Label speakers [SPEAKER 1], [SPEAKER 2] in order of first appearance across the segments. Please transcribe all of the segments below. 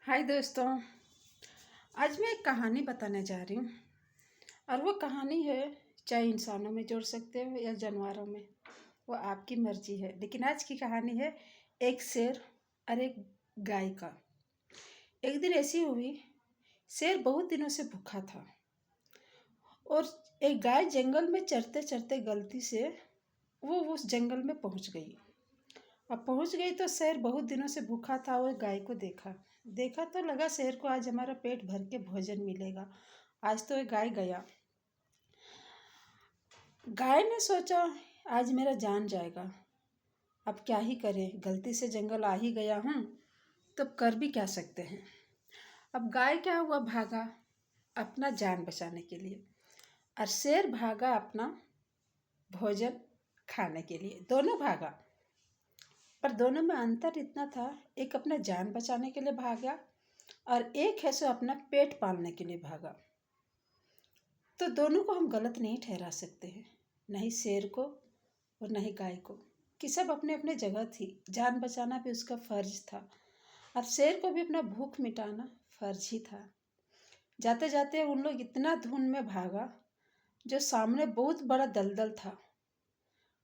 [SPEAKER 1] हाय दोस्तों। आज मैं एक कहानी बताने जा रही हूँ और वो कहानी है, चाहे इंसानों में जोड़ सकते हो या जानवरों में, वो आपकी मर्जी है। लेकिन आज की कहानी है एक शेर और एक गाय का। एक दिन ऐसी हुई, शेर बहुत दिनों से भूखा था और एक गाय जंगल में चरते चरते गलती से वो उस जंगल में पहुँच गई। अब पहुंच गई तो शेर बहुत दिनों से भूखा था। वो गाय को देखा देखा तो लगा शेर को आज हमारा पेट भर के भोजन मिलेगा। आज तो ये गाय गया। गाय ने सोचा आज मेरा जान जाएगा, अब क्या ही करें, गलती से जंगल आ ही गया हूँ तो कर भी क्या सकते हैं। अब गाय क्या हुआ, भागा अपना जान बचाने के लिए और शेर भागा अपना भोजन खाने के लिए। दोनों भागा, पर दोनों में अंतर इतना था, एक अपना जान बचाने के लिए भागा और एक है सो अपना पेट पालने के लिए भागा। तो दोनों को हम गलत नहीं ठहरा सकते हैं, नहीं शेर को और नहीं गाय को, कि सब अपने अपने जगह थी। जान बचाना भी उसका फर्ज था और शेर को भी अपना भूख मिटाना फर्ज ही था। जाते जाते उन लोग इतना धुंध में भागा जो सामने बहुत बड़ा दलदल था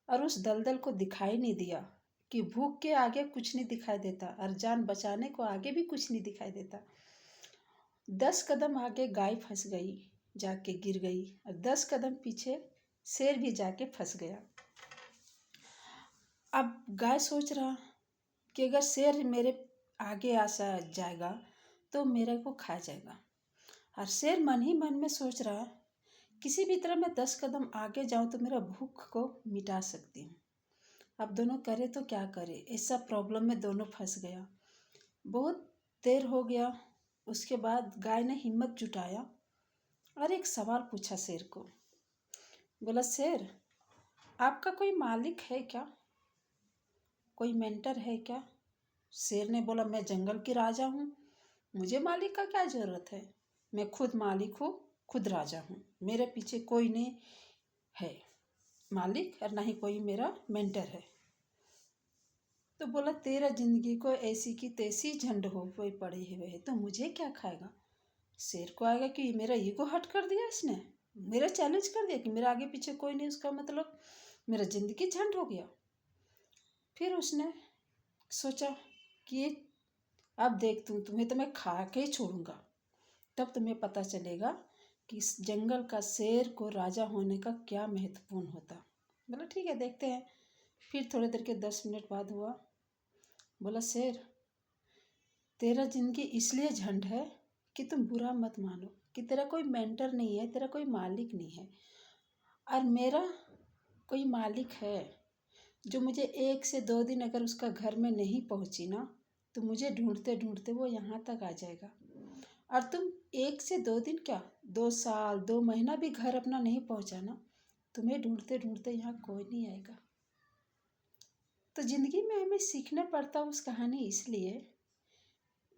[SPEAKER 1] और उस दलदल को दिखाई नहीं दिया कि भूख के आगे कुछ नहीं दिखाई देता और जान बचाने को आगे भी कुछ नहीं दिखाई देता। 10 कदम आगे गाय फंस गई, जाके गिर गई और 10 कदम पीछे शेर भी जाके फंस गया। अब गाय सोच रहा कि अगर शेर मेरे आगे आ जाएगा तो मेरे को खा जाएगा, और शेर मन ही मन में सोच रहा किसी भी तरह मैं 10 कदम आगे जाऊं तो मेरा भूख को मिटा सकती हूँ। अब दोनों करे तो क्या करे, ऐसा प्रॉब्लम में दोनों फंस गया। बहुत देर हो गया, उसके बाद गाय ने हिम्मत जुटाया और एक सवाल पूछा शेर को। बोला, शेर आपका कोई मालिक है क्या, कोई मेंटर है क्या? शेर ने बोला, मैं जंगल की राजा हूँ, मुझे मालिक का क्या ज़रूरत है, मैं खुद मालिक हूँ, खुद राजा हूँ, मेरे पीछे कोई नहीं है मालिक और ना ही कोई मेरा मेंटर है। तो बोला, तेरा जिंदगी को ऐसी की तैसी झंड हो कोई पड़े हुए है तो मुझे क्या खाएगा। शेर को आएगा कि मेरा ईगो हट कर दिया इसने, मेरा चैलेंज कर दिया कि मेरा आगे पीछे कोई नहीं, उसका मतलब मेरा जिंदगी झंड हो गया। फिर उसने सोचा कि अब देख तुम्हें तो मैं खा के ही छोड़ूंगा, तब तुम्हें पता चलेगा कि इस जंगल का शेर को राजा होने का क्या महत्वपूर्ण होता। बोला, ठीक है देखते हैं। फिर थोड़ी देर के 10 मिनट बाद हुआ। बोला, शेर तेरा जिंदगी इसलिए झंड है कि तुम बुरा मत मानो कि तेरा कोई मेंटर नहीं है, तेरा कोई मालिक नहीं है, और मेरा कोई मालिक है जो मुझे 1 से 2 दिन अगर उसका घर में नहीं पहुंची ना तो मुझे ढूंढते ढूंढते वो यहाँ तक आ जाएगा। और तुम 1 से 2 दिन क्या, 2 साल 2 महीना भी घर अपना नहीं पहुंचा ना, तुम्हें ढूंढते ढूंढते यहाँ कोई नहीं आएगा। तो ज़िंदगी में हमें सीखना पड़ता उस कहानी इसलिए,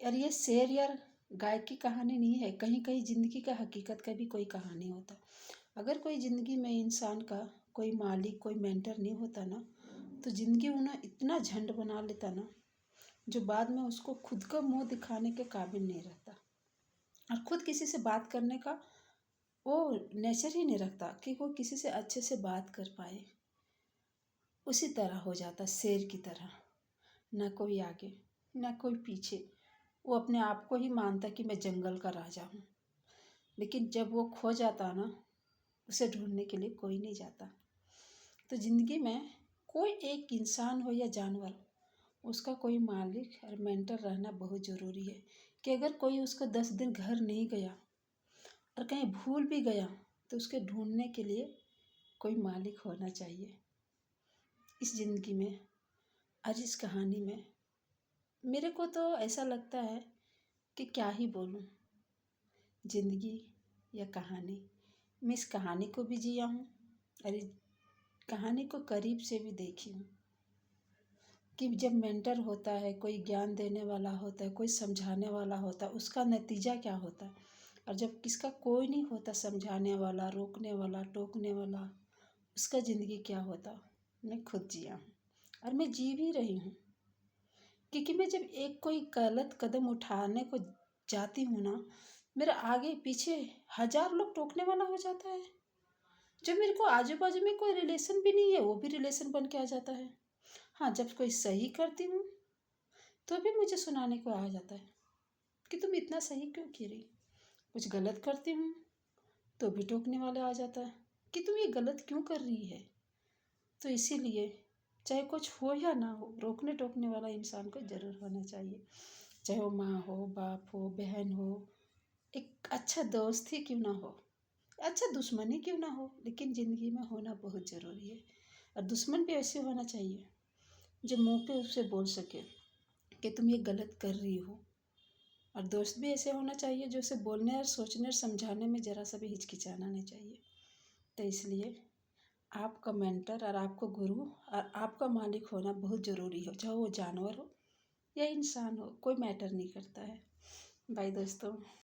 [SPEAKER 1] और ये शेर या गाय की कहानी नहीं है, कहीं कहीं ज़िंदगी का हकीकत का भी कोई कहानी होता। अगर कोई ज़िंदगी में इंसान का कोई मालिक कोई मेंटर नहीं होता ना तो ज़िंदगी उन्हें इतना झंड बना लेता ना जो बाद में उसको खुद का मुंह दिखाने के काबिल नहीं रहता और खुद किसी से बात करने का वो नेचर ही नहीं रखता कि वो किसी से अच्छे से बात कर पाए। उसी तरह हो जाता शेर की तरह, ना कोई आगे ना कोई पीछे। वो अपने आप को ही मानता कि मैं जंगल का राजा हूँ, लेकिन जब वो खो जाता ना उसे ढूंढने के लिए कोई नहीं जाता। तो ज़िंदगी में कोई एक इंसान हो या जानवर, उसका कोई मालिक और मेंटर रहना बहुत ज़रूरी है कि अगर कोई उसको 10 दिन घर नहीं गया और कहीं भूल भी गया तो उसके ढूंढने के लिए कोई मालिक होना चाहिए। इस ज़िंदगी में आज इस कहानी में मेरे को तो ऐसा लगता है कि क्या ही बोलूं, ज़िंदगी या कहानी, मैं इस कहानी को भी जिया हूँ और इस कहानी को करीब से भी देखी हूँ कि जब मेंटर होता है, कोई ज्ञान देने वाला होता है, कोई समझाने वाला होता है, उसका नतीजा क्या होता है, और जब किसका कोई नहीं होता समझाने वाला, रोकने वाला, टोकने वाला, उसका ज़िंदगी क्या होता। मैं खुद जिया हूँ और मैं जी भी रही हूँ। क्योंकि मैं जब एक कोई गलत कदम उठाने को जाती हूँ ना, मेरे आगे पीछे हजार लोग टोकने वाला हो जाता है। जो मेरे को आजू बाजू में कोई रिलेशन भी नहीं है वो भी रिलेशन बन के आ जाता है। हाँ, जब कोई सही करती हूँ तो भी मुझे सुनाने को आ जाता है कि तुम इतना सही क्यों की रही। कुछ गलत करती हूँ तो भी टोकने वाला आ जाता है कि तुम ये गलत क्यों कर रही है। तो इसीलिए चाहे कुछ हो या ना हो, रोकने टोकने वाला इंसान को ज़रूर होना चाहिए। चाहे वो माँ हो, बाप हो, बहन हो, एक अच्छा दोस्त ही क्यों ना हो, अच्छा दुश्मन ही क्यों ना हो, लेकिन ज़िंदगी में होना बहुत ज़रूरी है। और दुश्मन भी ऐसे होना चाहिए जो मुंह पे उससे बोल सके कि तुम ये गलत कर रही हो। और दोस्त भी ऐसे होना चाहिए जो उसे बोलने और सोचने और समझाने में ज़रा सा भी हिचकिचाना नहीं चाहिए। तो इसलिए आपका मेंटर और आपको गुरु और आपका मालिक होना बहुत ज़रूरी हो, चाहे वो जानवर हो या इंसान हो, कोई मैटर नहीं करता है। बाय दोस्तों।